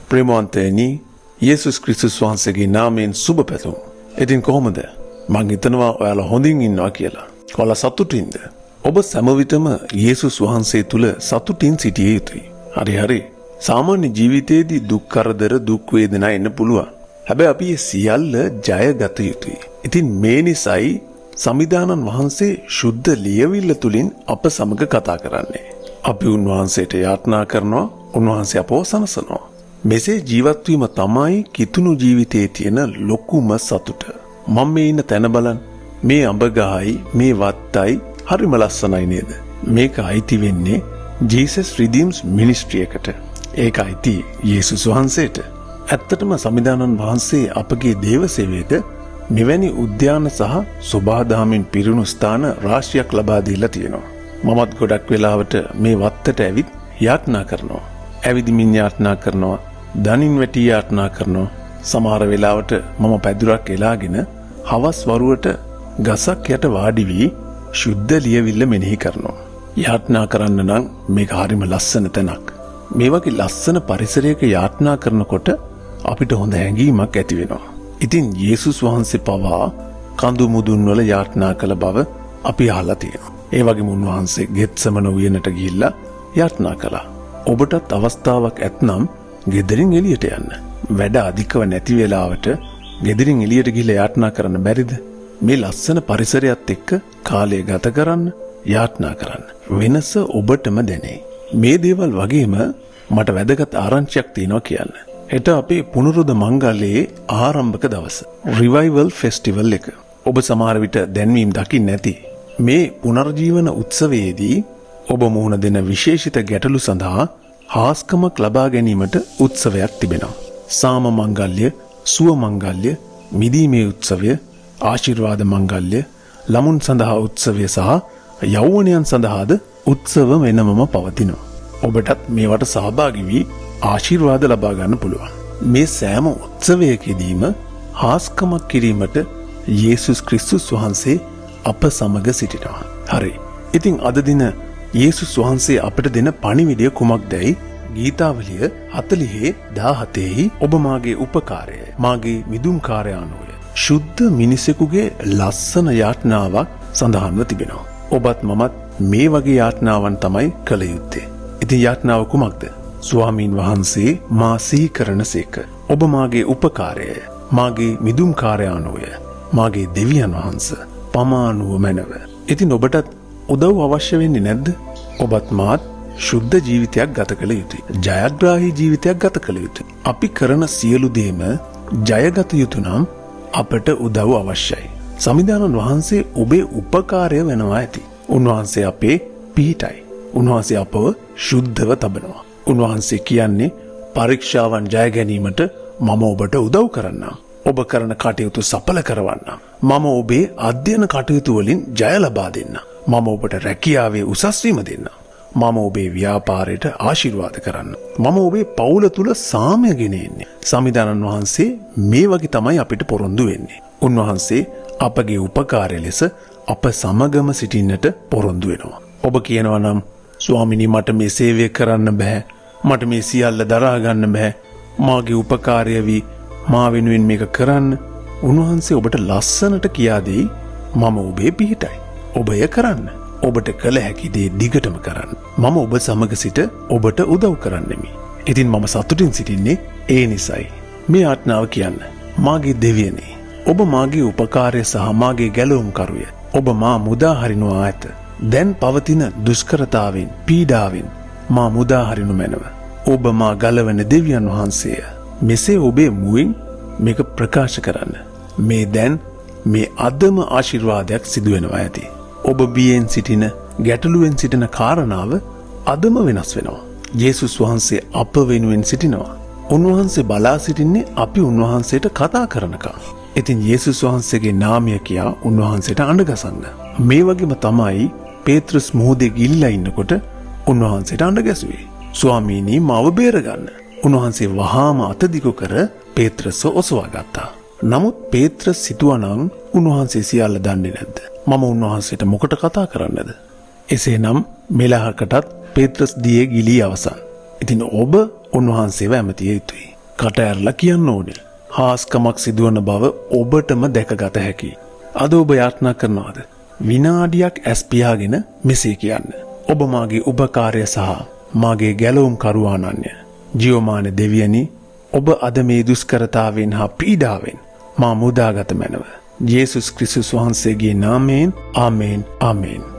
ප්‍රේමවන්තයනි යේසුස් ක්‍රිස්තුස් වහන්සේගේ නාමයෙන් සුබ පැතුම්. ඉතින් කොහොමද? මං හිතනවා ඔයාලා හොඳින් ඉන්නවා කියලා. ඔයාලා සතුටින්ද? ඔබ සෑම විටම යේසුස් වහන්සේ තුල සතුටින් සිටිය යුතුයි. හරි. සාමාන්‍ය ජීවිතයේදී දුක් කරදර දුක් වේදනා එන්න පුළුවන්. හැබැයි අපි මේ සියල්ල ජයගත යුතුයි. ඉතින් මේ නිසායි සමිදානන් වහන්සේ ශුද්ධ ලියවිල්ල තුලින් අප සමග කතා කරන්නේ. අපි උන්වහන්සේට යාඥා කරනවා, උන්වහන්සේ අපව සනසනවා. මෙසේ ජීවත් වීම තමයි කිතුණු ජීවිතයේ තියෙන ලොකුම සතුට. මම මේ ඉන්න තැන බලන්න. මේ අඹ ගහයි මේ වත්තයි හරිම ලස්සනයි නේද? මේක අයිති වෙන්නේ Jesus Redeems Ministry එකට. ඒක අයිති යේසුස් වහන්සේට. ඇත්තටම සමිදානන් වහන්සේ අපගේ දේව සේවයට මෙවැනි උද්‍යාන සහ සෝභාදාමින් පිරුණු ස්ථාන රාශියක් ලබා දීලා තියෙනවා. මමත් ගොඩක් වෙලාවට මේ වත්තට ඇවිත් යාඥා කරනවා. ඇවිදිමින් යාඥා කරනවා. දනින් වැටි යාඥා කරනවා. සමහර වෙලාවට මම පැදුරක් එලාගෙන හවස් වරුවට ගසක් යට වාඩි වී ශුද්ධ ලියවිල්ල මෙනෙහි කරනවා. යාඥා කරන්න නම් මේක හරිම ලස්සන තැනක්. මේ වගේ ලස්සන පරිසරයක යාඥා කරනකොට අපිට හොඳ හැඟීමක් ඇති වෙනවා. ඉතින් යේසුස් වහන්සේ පවා කඳු මුදුන් වල යාඥා කළ බව අපි අහලා තියෙනවා. ඒ වගේම උන්වහන්සේ ගෙත්සමන උයනට ගිහිල්ලා යාඥා කළා. ඔබටත් අවස්ථාවක් ඇතනම් ගෙදරින් එළියට යන්න. වැඩ අධිකව නැති වෙලාවට ගෙදරින් එළියට ගිහිල්ලා යාඥා කරන්න බැරිද? මේ ලස්සන පරිසරයත් එක්ක කාලය ගත කරන්න, යාඥා කරන්න. වෙනස ඔබටම දැනේ. මේ දේවල් වගේම මට වැදගත් ආරංචියක් තියෙනවා කියන්න. හෙට අපේ පුනරුද මංගල්‍යයේ ආරම්භක දවස. රිවයිවල් ෆෙස්ටිවල් එක. ඔබ සමහර විට දැන්වීම් දකින්න නැති. මේ පුනර්ජීවන උත්සවයේදී ඔබ මුහුණ දෙන විශේෂිත ගැටලු සඳහා හාස්කමක් ලබා ගැනීමට උත්සවයක් තිබෙනවා. සාම මංගල්‍ය, සුව මංගල්‍ය, මිදීමේ උත්සවය, ආශිර්වාද මංගල්‍ය, ළමුන් සඳහා උත්සවය සහ යෞවනයන් සඳහාද උත්සව වෙනමම පවතිනවා. ඔබටත් මේවට සහභාගී වී ආශිර්වාද ලබා ගන්න පුළුවන්. මේ සෑම උත්සවයකදීම හාස්කමක් කිරීමට යේසුස් ක්‍රිස්තුස් වහන්සේ අප සමග සිටිනවා. හරි. ඉතින් අද දින යේසුස් වහන්සේ අපට දෙන පණිවිඩය කුමක්දයි? ගීතාවලිය 40:17 ඔබ මාගේ උපකාරය, මාගේ මිදුම්කාරයාණෝය. ශුද්ධ මිනිසෙකුගේ ලස්සන යාඥාවක් සඳහන්ව තිබෙනවා. ඔබත් මමත් මේ වගේ යාඥාවන් තමයි කළ යුත්තේ. ඉතින් යාඥාව කුමක්ද? ස්වාමීන් වහන්සේ මා සිහි කරනසේක. ඔබ මාගේ උපකාරය, මාගේ මිදුම්කාරයාණෝය. මාගේ දෙවියන් වහන්සේ පමානුව මැනව. ඉතින් ඔබටත් උදව් අවශ්‍ය වෙන්නේ නැද්ද? ඔබත් මාත් ශුද්ධ ජීවිතයක් ගත කළ යුතුයි. ජයග්‍රාහී ජීවිතයක් ගත කළ යුතුයි. අපි කරන සියලු දේම ජයගත යුතු නම් අපට උදව් අවශ්‍යයි. සමිදානන් වහන්සේ ඔබේ උපකාරය වෙනවා ඇති. උන්වහන්සේ අපේ පිහිටයි. උන්වහන්සේ අපව ශුද්ධව තබනවා. උන්වහන්සේ කියන්නේ පරීක්ෂාවන් ජය ගැනීමට මම ඔබට උදව් කරන්නම්. ඔබ කරන කටයුතු සඵල කරවන්නම්. මම ඔබේ අධ්‍යයන කටයුතු වලින් ජය ලබා දෙන්නම්. මම ඔබට රැකියාවේ උසස් වීම දෙන්නම්. මම ඔබේ ව්‍යාපාරයට ආශිර්වාද කරන්න. මම ඔබේ පවුල තුල සාමය ගෙන එන්නේ. සමිදානන් වහන්සේ මේ වගේ තමයි අපිට පොරොන්දු වෙන්නේ. උන්වහන්සේ අපගේ උපකාරය ලෙස අප සමගම සිටින්නට පොරොන්දු වෙනවා. ඔබ කියනවා නම් ස්වාමිනී මට මේ සේවය කරන්න බෑ. මට මේ සියල්ල දරා ගන්න බෑ. මාගේ උපකාරය වී මා වෙනුවෙන් මේක කරන්න. උන්වහන්සේ ඔබට ලස්සනට කියා දෙයි මම ඔබේ පිහිටයි. ඔබ එය කරන්න. ඔබට කළ හැකි දේ දිගටම කරන්න. මම ඔබ සමග සිට ඔබට උදව් කරන්නෙමි. ඉතින් මම සතුටින් සිටින්නේ ඒ නිසයි. මේ ආඥාව කියන්න. මාගේ දෙවියනේ, ඔබ මාගේ උපකාරය සහ මාගේ ගැලවුම්කරුය. ඔබ මා මුදා හරිනවා ඇත. දැන් පවතින දුෂ්කරතාවෙන්, පීඩාවෙන් මා මුදා හරිනු මැනව. ඔබ මා ගලවන දෙවියන් වහන්සේය. මෙසේ ඔබේ මුවින් මේක ප්‍රකාශ කරන්න. මේ දැන් මේ අදම ආශිර්වාදයක් සිදු වෙනවා ඇති. ඔබ බියෙන් සිටින, ගැටලුවෙන් සිටින කාරණාව අදම වෙනස් වෙනවා. යේසුස් වහන්සේ අප වෙනුවෙන් සිටිනවා. උන්වහන්සේ බලා සිටින්නේ අපි උන්වහන්සේට කතා කරනකම්. ඉතින් යේසුස් වහන්සේගේ නාමය කියා උන්වහන්සේට අඬගසන්න. මේ වගේම තමයි පේත්‍රස් මුහුදේ ගිලිලා ඉන්නකොට උන්වහන්සේට අඬ ගැසුවේ. ස්වාමීනි මාව බේරගන්න. උන්වහන්සේ වහාම අත දිගු කර පේත්‍රස්ව ඔසවා ගත්තා. නමුත් පේත්‍රස් සිතුවනම් උන්වහන්සේ සියල්ල දන්නේ නැද්ද? මම උන්වහන්සේට මොකට කතා කරන්නද? එසේනම් මෙලහකටත් පේත්‍රස් දියේ ගිලී අවසන්. ඉතින් ඔබ උන්වහන්සේව ඇමතිය යුතුයි. කට ඇරලා කියන්න ඕනේ. හාස්කමක් සිදුවන බව ඔබටම දැකගත හැකි. අද ඔබ යාඥා කරනවාද? විනාඩියක් ඇස් පියාගෙන මෙසේ කියන්න. ඔබ මාගේ උපකාරය සහ මාගේ ගැලවුම් කරුවාණන්ය. ජීවමාන දෙවියනි, ඔබ අද මේ දුෂ්කරතාවෙන් හා පීඩාවෙන් මා මුදාගත මැනව. යේසුස් ක්‍රිස්තුස් වහන්සේගේ නාමයෙන් ආමේන් ආමේන්.